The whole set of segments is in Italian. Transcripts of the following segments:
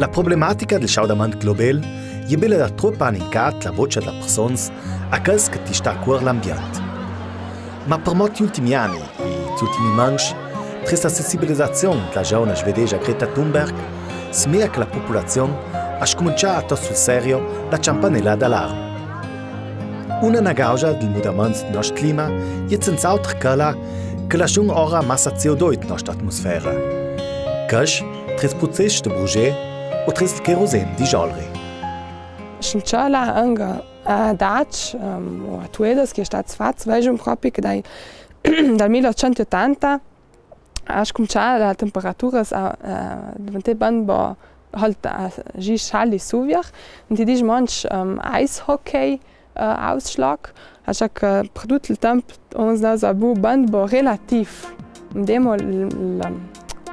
La problematica del schaudament global je bella da troppo anincat la voce della persons a quels che ti sta a cuore l'ambiente. Ma per molti ultimi anni e gli ultimi manch, trista sensibilizzazione della giovane svedese Greta Thunberg, smia che la popolazione ha scominciato sul serio la campanella d'allarme. Una causa del mutamento del nostro clima è senz'altro quella che lascia ora massa CO2 nella nostra atmosfera. Questo tres processo di bruciare o tres il kerosene di giolri. Scinciola anche a Dutch o a Tuedas, che è stato fatto, vedo proprio che dal 1880 ha cominciato la temperatura a diventare ben halt a scali suvier und die dies manch Eishockey Ausschlag also che prodotto il tempo uns da so ben relativ demo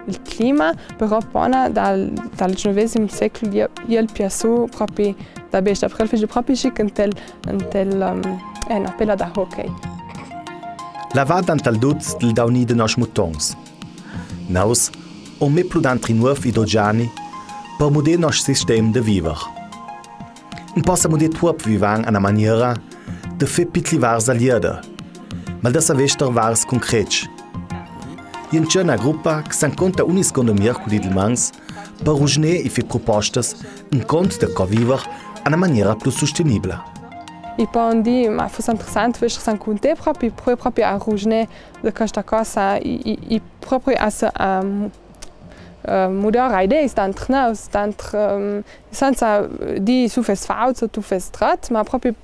il clima però poi dal XIX secolo il piasso proprio da besta proprio chic una pella da hockey. La vada antal duz del dauni de nos mutons. Naus o me pludantri nuov idoggiani per moder nos sistem de viver. Non possa moder tuop vivan a una maniera de fe pitli vars aliada, ma da savester vars concrets. In c'è una gruppa che s'incontra ogni secondo mercoledì del mans per rugner e fe propostas in cont de co viver a una maniera più sostenibile. E poi ma fosse interessante vedere se incontra proprio a rugner de questa cosa e proprio a moderne idee dentro senza di su fes fauzo tu fes trat ma proprio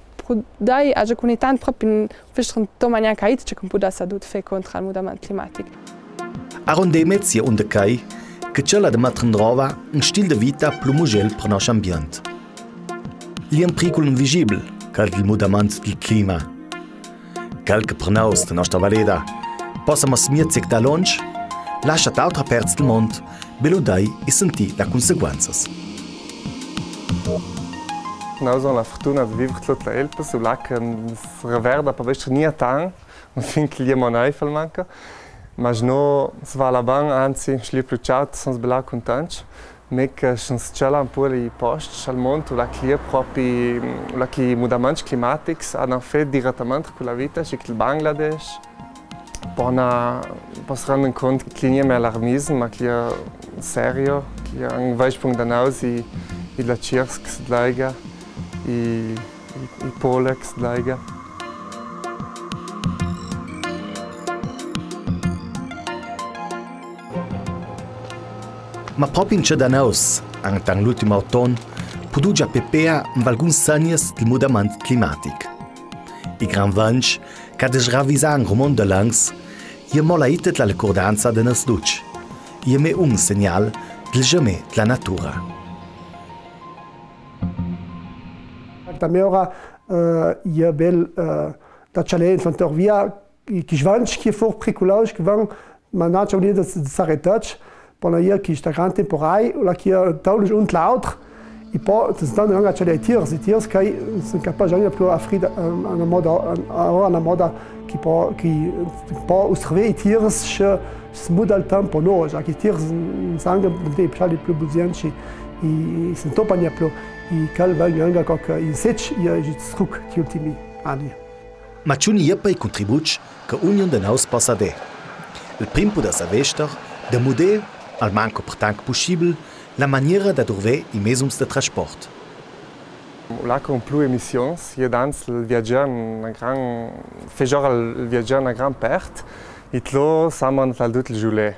dai a con tanto proprio festern domani che c'è un po' da sadut fe contro il mutamento climatico. Arrondemet sia unde kai che c'è la de mettere in trova un stile de vita più mogel per nostro ambiente. Li un pericolo invisibile che il mutamento del clima. Quel che per noi, la nostra valeda, possiamo smirzi da lunch, lascia altre parti del mondo beludai e sentire le conseguenze. Noi abbiamo la fortuna di vivere tutte le Alpi, su che si riverda per vedere niente tanto, non finché gli manai manca. Ma noi si va alla banca, anzi, ci più ciao, sono bello contenti. Ma che ci sono un po' di posti al mondo, che proprio i mutamenti climatici hanno fatto direttamente con la vita, come il Bangladesh. Poi si rendono conto che non è allarmismo, ma che è serio, che è un punto da noi, e la Cirsk che si lega, e i Pole che si lega. Ma proprio in da noi, anche l'ultimo autunno, produce pepea alcuni segni del mutamento climatico. I gran venti che desravisano il mondo langs, è molto la ricordanza di nos duc. È un segnale del jamais della natura. Da me ora è bello da challenge von der via che svanch che for pricolage che van manach unida de saretach pona ia che sta gran temporai la che taulich und laut e poi das dann anga chale tiers che sono capaci anche più afrida una moda che po ustrve tiers smudal tempo no ja che tiers sangue de pali più buzianci e sono topania più e calva anche che in sech ia struk gli ultimi anni. Ma c'è un poi contributo che ognuno di noi possa dare. Il primo da savester de moder al manco per tanto possibile la maniera da dove i mezzi di trasporto. Là con più emissioni, io danzo il viaggiare una gran fejora il viaggiare una gran perte e lo siamo nel tutto il giulet.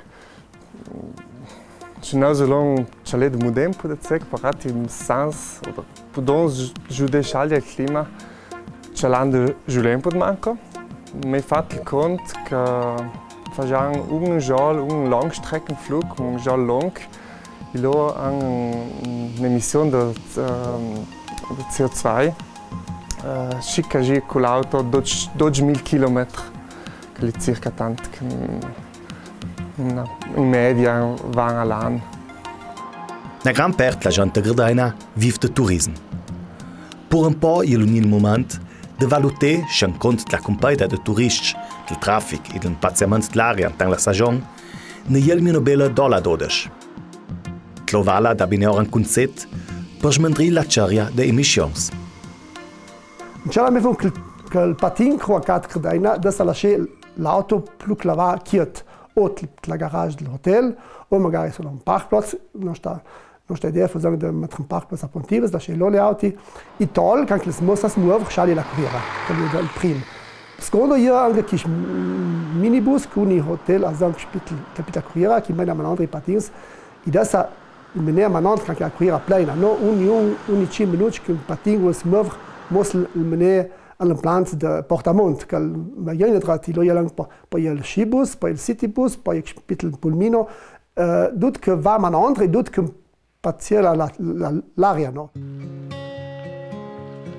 Ci non solo c'è di modem per dire parati in sens o podon giude scegliere il clima c'è l'anno giulet per manco. Mi fate conto che facciamo un giorno un Langstreckenflug, un giorno lungo. E lo hanno un'emissione di CO2 circa con l'auto 12.000 km, che è circa tanto che in media vanno all'anno. Una gran parte della gente gradina vive del turismo. Per un po' è il momento di valutare se in conto della compagnia di turisti, del traffico e del spaziamento dell'aria in la stagione, ne è meno bella $12. Tlovala da bineur un concept per smandri la charia de emissions. C'era me che il patin croacat credaina da lasciare l'auto più clava chiet o la garage dell'hotel o magari solo un parkplatz, non sta idea fu di mettere un parkplatz a Pontives, lasciare le auti, i tol kan che le mossas muover schali la cuira, che è il primo. Secondo io anche chi minibus con i hotel a San Capita Cuira, che mena manandri patins, i dessa il menea manand kan la cuira plena, no un 5 minuti che un patin was muover mos il menea all'implant de portamont, che magari tratti lo yalang poi il skibus, poi il citybus, poi il Capital Pulmino, dut che va manandri e dut che paziela l'aria, no?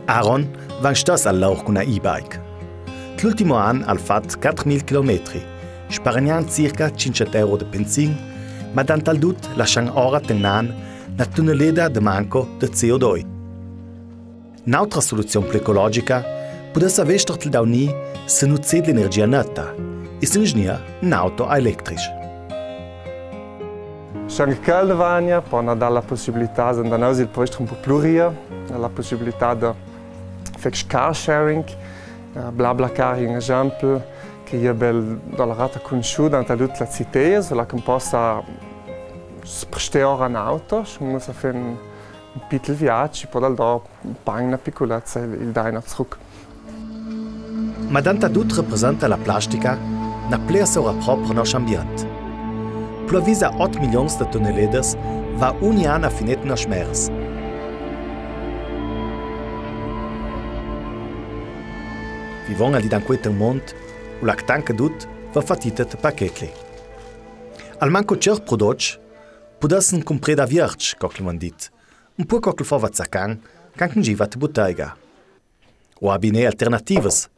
Aaron va stas all'or con una e-bike. L'ultimo anno ha fatto 4.000 km, sparando circa 500 euro di benzina, ma dantal dut lasciano ora tenan una tunneleda de manco de CO2. Un'altra soluzione più ecologica potesse avere da unì se non c'è l'energia netta e se non un'auto elettrica. Se anche calda vania, può dare la possibilità di andare il posto un po' più ria, la possibilità di fare car sharing, BlaBlaCar in esempio, che è dalla rata conosciuta in tutta la città, so che possa prestare un'auto, non si fa un piccolo viaggio, poi da una piccolezza il dai zurück. Ma danta dut rappresenta la plastica una plesora propria nostro ambiente. Più avvisa 8 milioni di tonnelledas va ogni anno a finire na schmers. Vivono lì da questo mondo, u la tanca dut va fatita de pacchetli. Al manco cer prodotti, podessen comprare da vierge, cocle man dit, un po' cocle fava zaccan, canchen giva te bottega. O abine alternativas,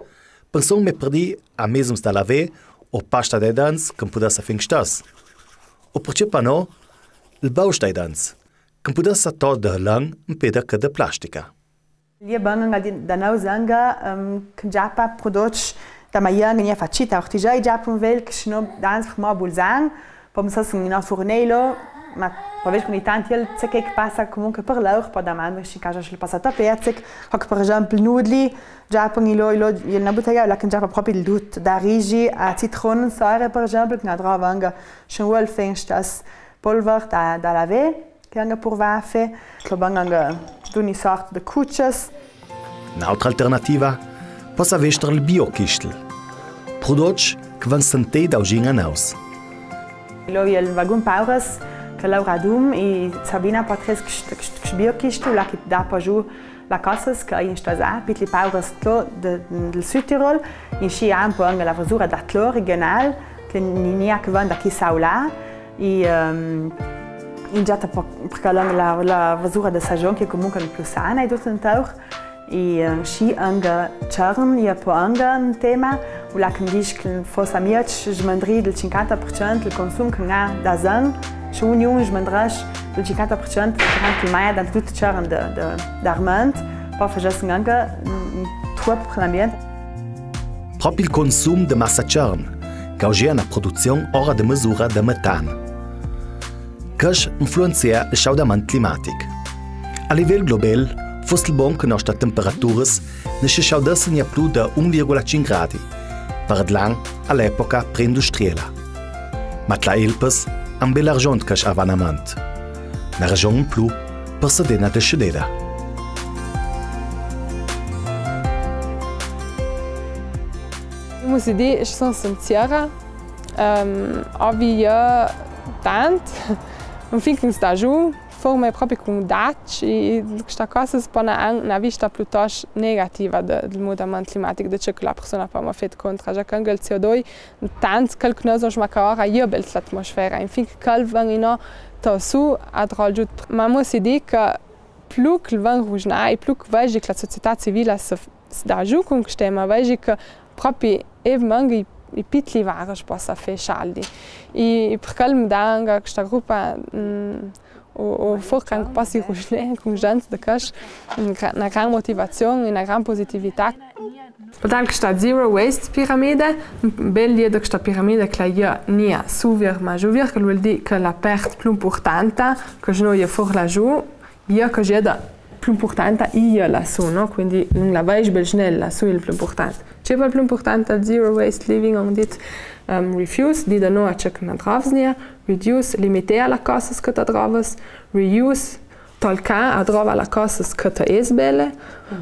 pensam me perdi a mesums da lave o pasta de dans, che podesse fin stas. O perché pa no, il baustai dans, che podesse to de lang un peda che de plastica. Io bango da nou zanga che già prodotti da maiang ne facita auch die già un vel che no dans ma bulzang pom sa sun na fornello ma poi con i tanti il che passa comunque per l'or pa da man si casa sul passato perzek hoc per esempio nudli già pon ilo il na bottega la che già proprio il dut da rigi a citron sare per esempio che na dravanga schon wel fengstas polver da lave che anche per vaffe che banga d'uni sorte de kuches. Un'altra alternativa possa essere il biokistel, prodotti che vanno sentire da uscire naus. Lo il vagun Paures che Laura Dum e Sabina Patres che biokistel la che da paju la casas che in stasa pitli Paures del Südtirol in sci un po' anche la vasura da clor regional che ni a che vanno da chi saula e in già perché la vasura da stagione che comunque è più sana e tutto un tauch e sci anche charm e poi anche un tema u la che dice che forse a mia smandri del 50% il consumo che ha da zan su unione smandras del 50% che mai da tutto charm da armand poi facciamo anche troppo per l'ambiente. Proprio il consumo di massa charm causa una produzione ora di misura di metano. Questo influenzia il cambiamento climatico. A livello globale, fosse buono che le nostre temperature non si scaldessero più di 1,5 gradi, per l'anno all'epoca pre-industriale. Ma la Elpes ha un bel ragione che questo avvenimento. Una ragione in più per sedere di scedere. Ich muss dire, ich sono sincera, io tanto, un fin che sta giù, forme proprio con dati e questa cosa spone anche una vista piuttosto negativa del cambiamento climatico, di ciò che la persona può fare contro, già che anche il CO2 tanto che non si ora io bel l'atmosfera, infine che il vento su a giù, ma muss dire che più che il vento rugna e più che vedi che la società civile si dà giù con questo tema, vedi che proprio anche i piccoli vari possono fare scaldi. E per quello dà anche questa gruppa o forse anche passi con gente di questo, una grande motivazione, una grande positività. Potem que está Zero Waste piramide, bel dia que está piramide que lá nia subir majuvir, que vuol dire que la perte più importante che noi for la giù, che jeda più importante lassù, no? Quindi non la vais bel schnell, lassù è il più importante. C'è il più importante al Zero Waste Living, on dit refuse, di da no a check na dravsnia, reduce, limiter la cosas che ta dravas, reuse, tolca a drova la cosas che ta es belle,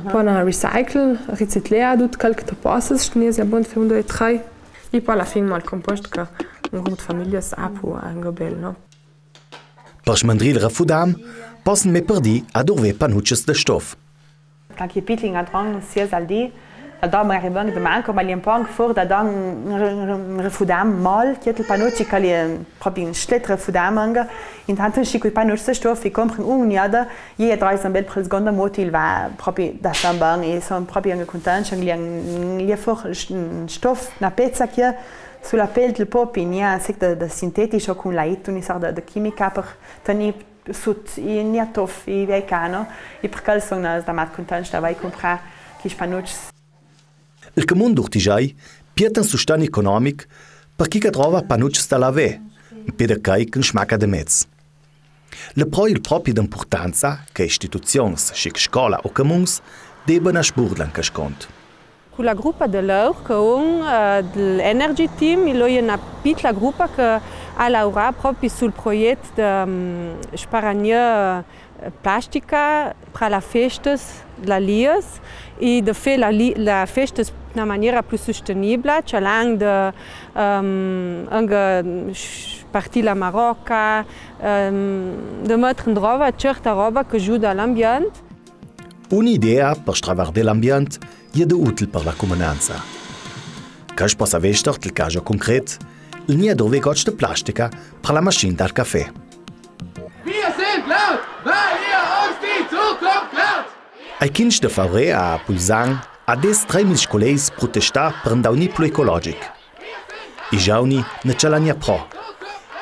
poi recycle, riciclare tutto quel che ta possas, stenies la buon für 1, 2, 3, e poi alla fine mal compost che un gruppo di famiglie sa pu anche bel, no? Per smandril refudam, possono me perdi a dove panucces de stoff. Quand il pitling a drang sia saldi, da mi arrivano de manco, ma li un po' for da un refudam mal, che il panucci che li proprio un schlet refudam anga, intanto si quei panucci stoff e compren uniada, je drei san bel per seconda moti il va proprio da sambang e sono proprio anche contenti li for stoff na pezza che sulla pelle del popi nia sec da sintetico con la ituni sa da chimica per tenir sut e nia tof e veicano e per quel sono da mat contenti da vai comprar che panucci. Il comune d'Urtigiai pieta un sostegno economico per chi trova panucces da lave, per chi che smacca de mezz. Le pro il proprio d'importanza che istituzioni, schick scuola o comuns debbano spurlan che scont. Con la gruppa dell'Eur, che è dell'Energy Team, è una piccola gruppa che ha lavorato proprio sul progetto di sparagna plastica per le feste della Lies e di fare le feste in una maniera più sostenibile, cioè anche partire la Marocca, di mettere in roba certa roba che aiuta l'ambiente. Un'idea per stravardare l'ambiente è utile per la comunanza. Che possa vestire il caso concreto, il nia dove gocce di plastica per la macchina del caffè. Wir sind laut, weil ihr uns die Zukunft klaut! Ai 15 de febrer a Pulsan, a des 3.000 scolais protestar per un dauni più ecologic. I giovani ne ce l'hanno pro.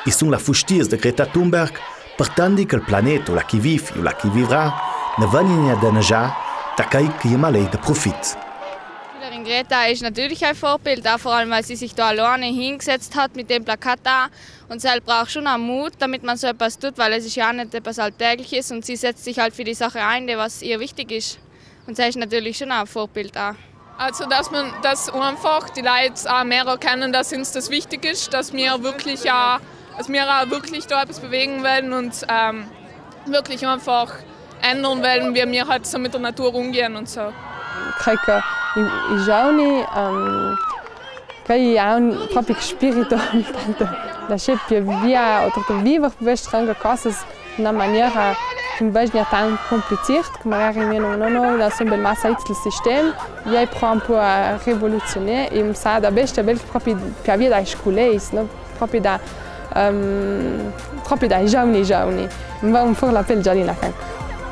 I sono la fusties de Greta Thunberg per tandi che il pianeta, la chi vive o la chi vivrà, ne vengono a denegar, da kai che è malei de profit. Greta ist natürlich ein Vorbild, auch vor allem, weil sie sich da alleine hingesetzt hat mit dem Plakat da. Und sie braucht schon auch Mut, damit man so etwas tut, weil es ist ja nicht etwas Alltägliches und sie setzt sich halt für die Sache ein, was ihr wichtig ist. Und sie ist natürlich schon auch ein Vorbild auch. Also, dass einfach die Leute auch mehr erkennen, dass uns das wichtig ist, dass wir wirklich da etwas bewegen wollen und wirklich einfach ändern wollen, wie wir halt so mit der Natur umgehen und so. Creio che i giovani hanno proprio spirito da scegliere via o di vivere queste cose in una maniera che non è tanto complicata, che magari non è un bel massa del sistema, e poi un po' a rivoluzionare e mi sa da beste proprio per via dai scolei, proprio dai giovani. Non va un po' la pelle giallina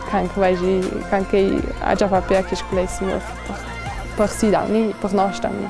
canque ha già papà che scolei per si danni, per noi danni.